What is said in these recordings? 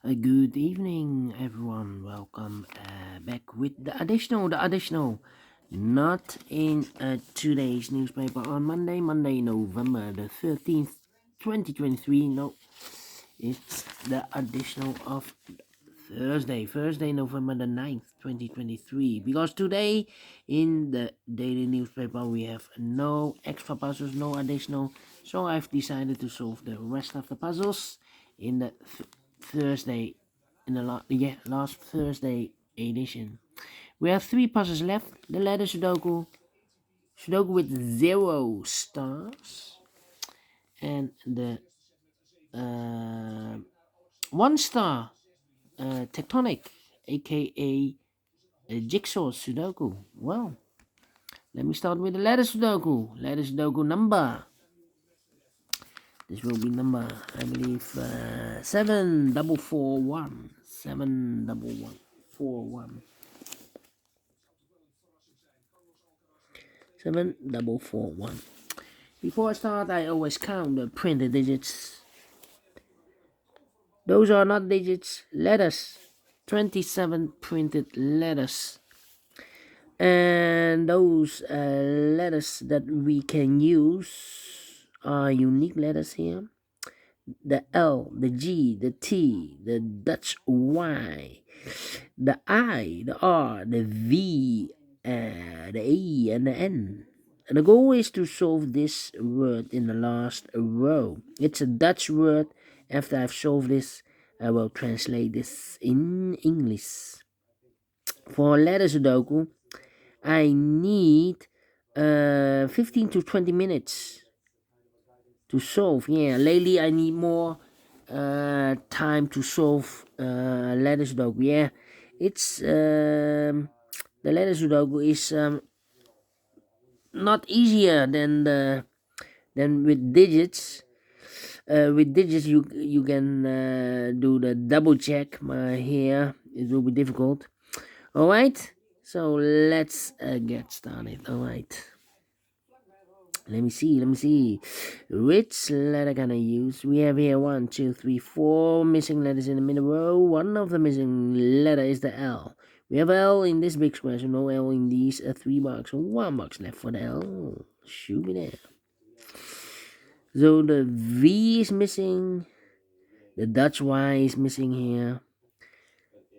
Good evening, everyone. Welcome back with the additional. Not in today's newspaper on Monday, November the 13th, 2023. No, it's the additional of Thursday, November the 9th, 2023. Because today in the daily newspaper we have no extra puzzles, no additional. So I've decided to solve the rest of the puzzles in the Thursday, in the last Thursday edition. We have three puzzles left. The letter Sudoku with 0 stars, and the 1 star tectonic, aka jigsaw Sudoku. Well, let me start with the letter Sudoku. Letter Sudoku number. This will be number, I believe, 7441. 71141. 7441. Before I start, I always count the printed digits. Those are not digits, letters. 27 printed letters. And those letters that we can use are unique letters here. The L, the G, the T, the Dutch Y, the I, the R, the V, the A, and the N. And the goal is to solve this word in the last row. It's a Dutch word. After I've solved this, I will translate this in English. For letter Sudoku, I need 15 to 20 minutes to solve. Yeah, lately I need more time to solve letter Sudoku. Yeah, it's the letter Sudoku is not easier than with digits. With digits, you can do the double check. Here it will be difficult. All right, so let's get started. All right. Let me see. Which letter can I use? We have here 1, 2, 3, 4 missing letters in the middle row. One of the missing letter is the L. We have L in this big square, so no L in these 3 boxes. 1 box left for the L. Should be there. So the V is missing. The Dutch Y is missing here.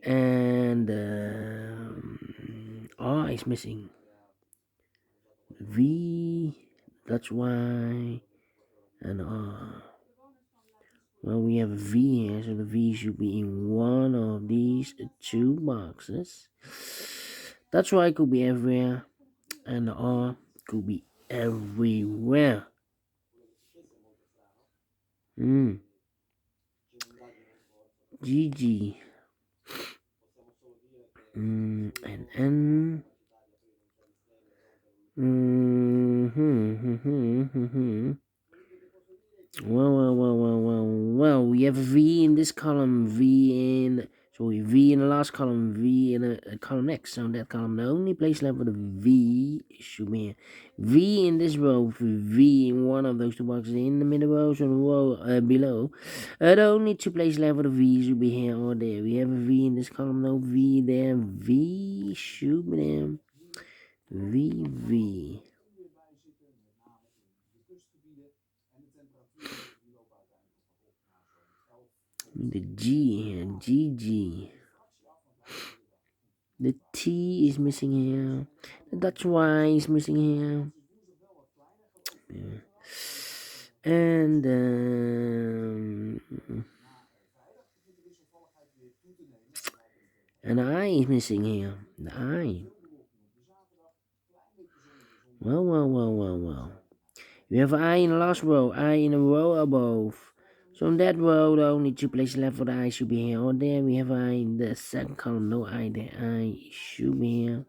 And R is missing. V, Dutch Y, and R. Well, we have a V here, so the V should be in one of these 2 boxes. That's why it could be everywhere, and the R could be everywhere. GG. And N. Well, we have a V in this column, V in the last column, V in a column next. So in that column, the only place left for the V should be here. V in this row, V in one of those 2 boxes in the middle row, so the row below. The only 2 places left for the V should be here or there. We have a V in this column, no V there. V should be there. V. The G here, GG. The T is missing here. The Dutch Y is missing here. Yeah. And an I is missing here. The I. Well. We have I in the last row, I in a row above. So in that row, the only 2 places left for the I should be here or there. We have I in the second column, no I there. I should be here.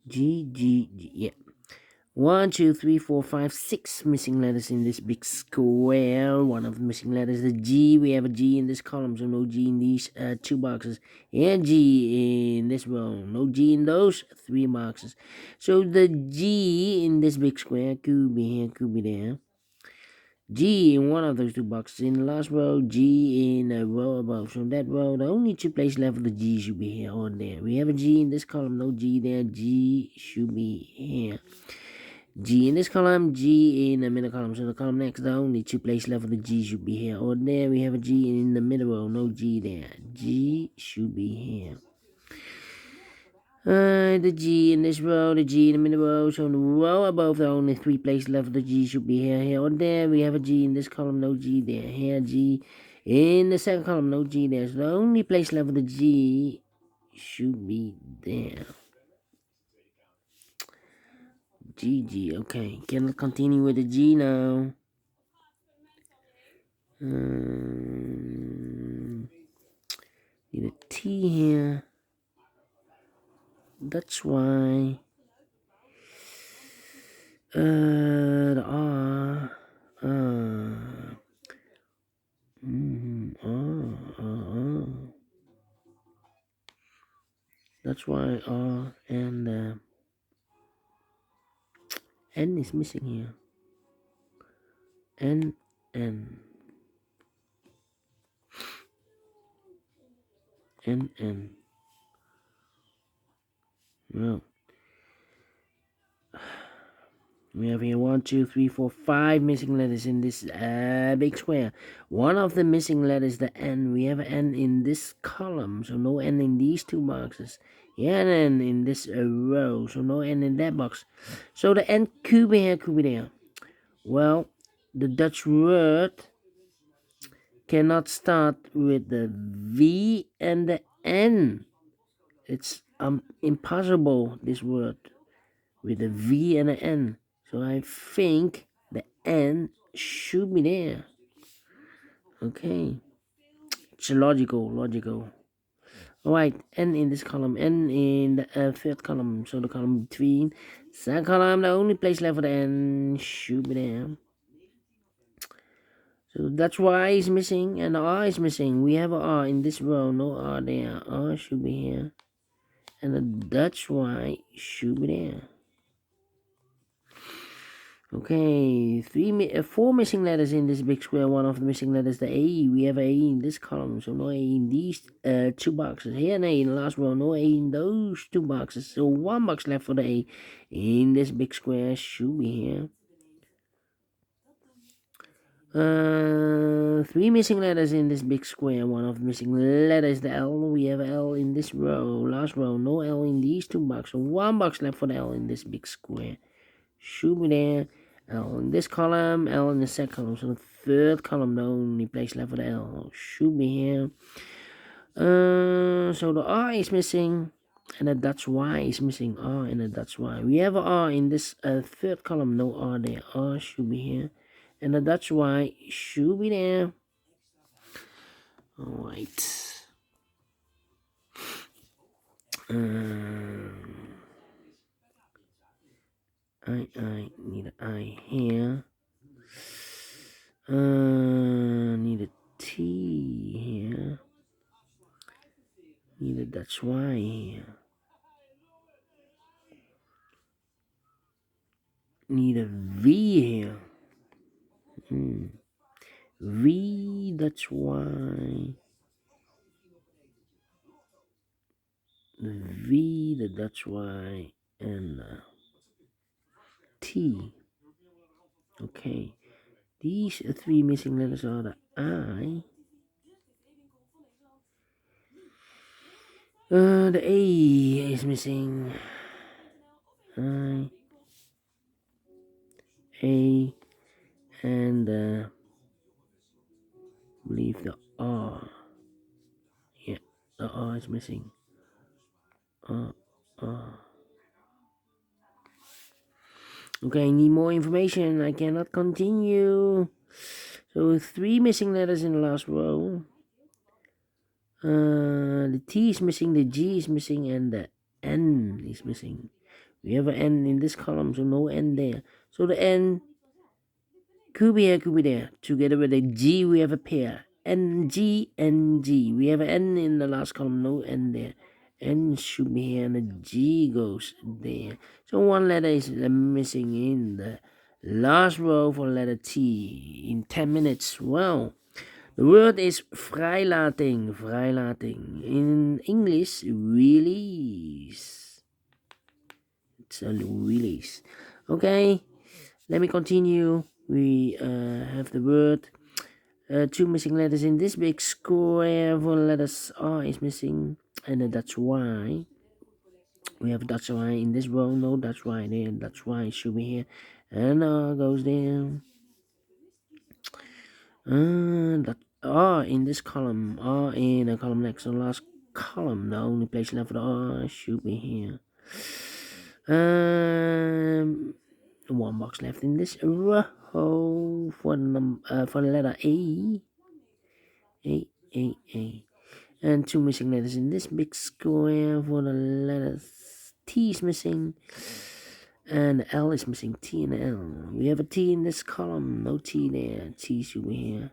G, yeah. 1, 2, 3, 4, 5, 6 missing letters in this big square. One of the missing letters, the G. We have a G in this column, so no G in these 2 boxes. And G in this row, no G in those 3 boxes. So the G in this big square could be here, could be there. G in one of those 2 boxes. In the last row, G in a row above. So that row, the only 2 places left for the G should be here or there. We have a G in this column, no G there. G should be here. G in this column, G in the middle column. So the column next, the only 2 places left for the G should be here or there. We have a G in the middle row, no G there. G should be here. The G in this row, the G in the middle row, so in the row above the only 3 places left for the G should be here or there. We have a G in this column, no G there. Here, G in the second column, no G there. So the only place left for the G should be there. G, okay. Can I continue with the G now? Need a T here. That's why. The R. That's why R and N is missing here. N. Well, we have here 1, 2, 3, 4, 5 missing letters in this big square. One of the missing letters, the N. We have an N in this column, so no N in these 2 boxes. Yeah, and N in this row, so no N in that box. So the N could be here, could be there. Well, the Dutch word cannot start with the V and the N. It's impossible, this word, with a V and an N. So I think the N should be there. Okay. It's logical. Alright, N in this column, N in the third column. So the column between. Second column, the only place left for the N should be there. So that's why is missing and the R is missing. We have a R in this row, no R there. R should be here. And that's why should be there. Okay, 4 missing letters in this big square. One of the missing letters, the A. We have a in this column, so no A in these 2 boxes. Here an A in the last row, no A in those 2 boxes. So 1 box left for the A in this big square should be here. 3 missing letters in this big square. One of the missing letters is the L. We have L in this row, last row, no L in these 2 boxes. So 1 box left for the L in this big square should be there. L in this column, L in the second column. So the third column, the only place left for the L should be here. So the R is missing, and the Dutch Y is missing. R and the Dutch Y. We have a R in this third column, no R there. R should be here, and the Dutch Y should be there. All right. I need an I here. Need a T here. Need a Dutch Y here. Need a V here. V, Dutch Y. The V, the Dutch Y, and T. Okay. These 3 missing letters are the I. The A is missing. I, A, and I believe the R. Yeah, the R is missing. Okay, I need more information. I cannot continue. So 3 missing letters in the last row. The T is missing, the G is missing, and the N is missing. We have an N in this column, so no N there. So the N could be here, could be there. Together with the G, we have a pair. N, G, N, G. We have an N in the last column, no N there. N should be here, and the G goes there. So one letter is missing in the last row for letter T in 10 minutes. Well, the word is vrijlating, vrijlating. In English, release. It's a release. Okay, let me continue. We have the word. Two missing letters in this big square. For letters R is missing, and that's why we have that's why in this row. No, that's why there. That's why should be here, and R goes there. That R in this column. R in a column next to the last column. The only place left for the R should be here. One box left in this row for the letter A. A. And two missing letters in this big square for the letters. T is missing. And L is missing. T and L. We have a T in this column. No T there. T should be here.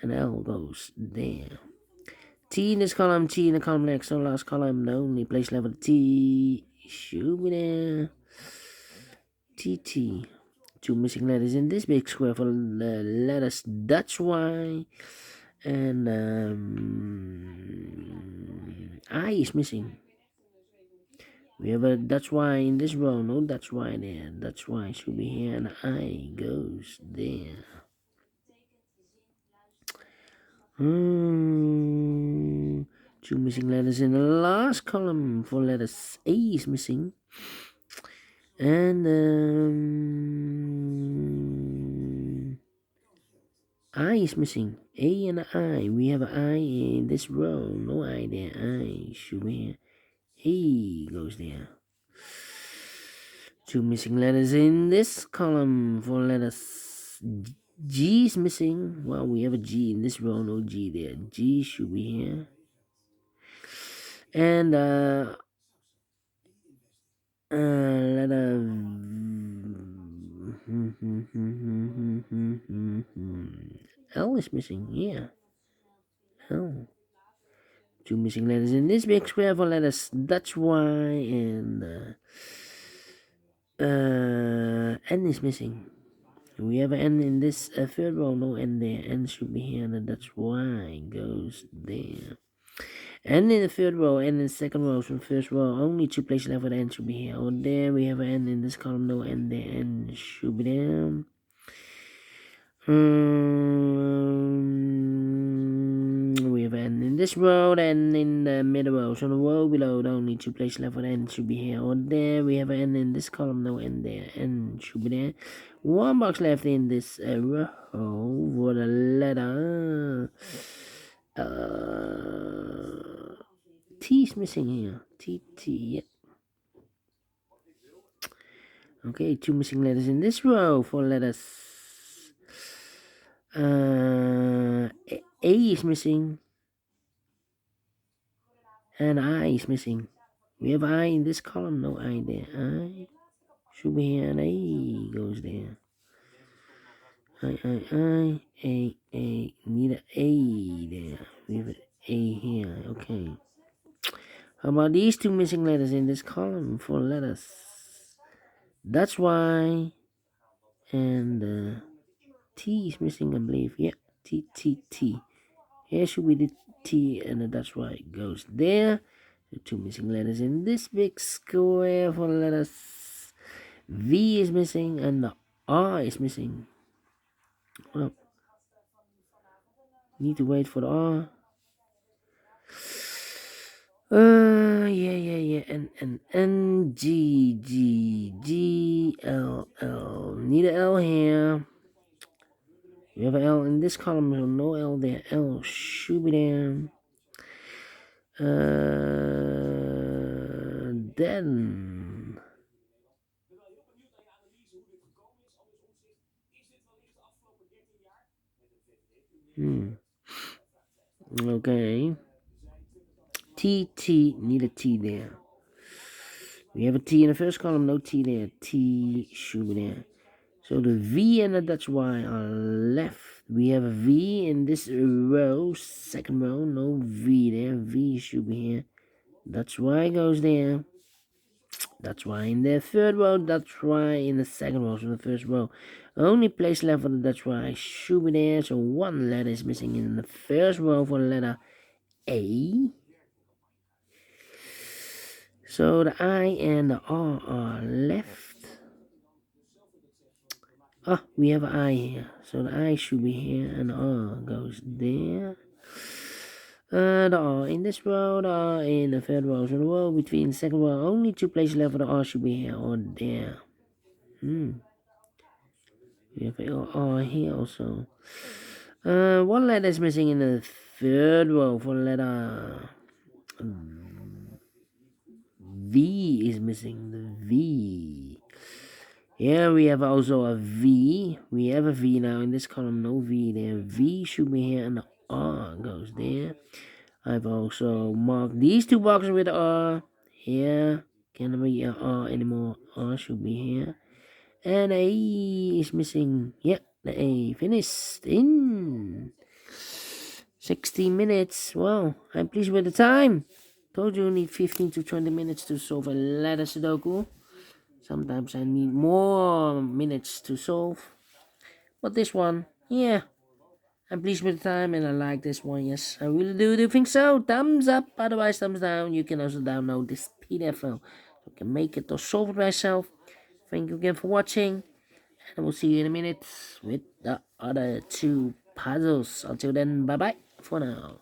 And L goes there. T in this column. T in the column next to the last column. The only place left for the T should be there. TT. Two missing letters in this big square for the letters. That's why. And I is missing. We have a that's why in this row. No, that's why there. That's why should be here, and I goes there. Two missing letters in the last column for letters. A is missing. And I is missing. A and I. We have an I in this row. No I there. I should be here. A goes there. Two missing letters in this column for letters. G is missing. Well, we have a G in this row. No G there. G should be here. And letter L is missing. Yeah, L. Two missing letters in this big square for letters. That's why. And N is missing. We have an N in this third row. No N there. N should be here. And that's why goes there. N in the third row, N in the second row from the first row. Only two places left for the N should be here. Oh, there we have an N in this column. No N there. N should be there. We have N in this row, and in the middle row. So the row below, the only two places left for the N should be here. Or there we have an N in this column. No N there. N should be there. One box left in this row for the letter. T is missing here. T, yeah. Okay, two missing letters in this row for letters. A is missing. And I is missing. We have I in this column. No I there. I should be here, and A goes there. I. A. Need an A there. We have an A here. Okay. How about these two missing letters in this column for letters? That's why. And T is missing, I believe. Yeah, T. Here should be the T, and that's why it goes there. The two missing letters in this big square for letters. V is missing, and the R is missing. Well, need to wait for the R. Yeah. And G, L. Need an L here. We have an L in this column, so no L there. L should be there. Then okay. T, need a T there. We have a T in the first column, no T there. T should be there. So the V and the Dutch Y are left. We have a V in this row, second row, no V there. V should be here. Dutch Y goes there. That's why in the third row, that's why in the second row, so the first row. Only place left for the Dutch Y should be there, so one letter is missing in the first row for the letter A. So the I and the R are left. Ah, we have an I here, so the I should be here, and the R goes there. The R in this row, the R in the third row, so the row between the second row, only two places left for the R should be here or there. We have an R here also. One letter is missing in the third row for the letter V is missing. The V. Here we have also a V. We have a V now in this column. No V there. V should be here and the R goes there. I've also marked these two boxes with R. Here. Can't be a R anymore. R should be here. And A is missing. Yep, the A finished in 60 minutes. Well, I'm pleased with the time. Told you need 15 to 20 minutes to solve a letter Sudoku. Sometimes I need more minutes to solve. But this one, yeah, I'm pleased with the time and I like this one. Yes, I really do think so. Thumbs up, otherwise thumbs down. You can also download this PDF file. You can make it or solve it myself. Thank you again for watching. And we'll see you in a minute with the other two puzzles. Until then, bye bye for now.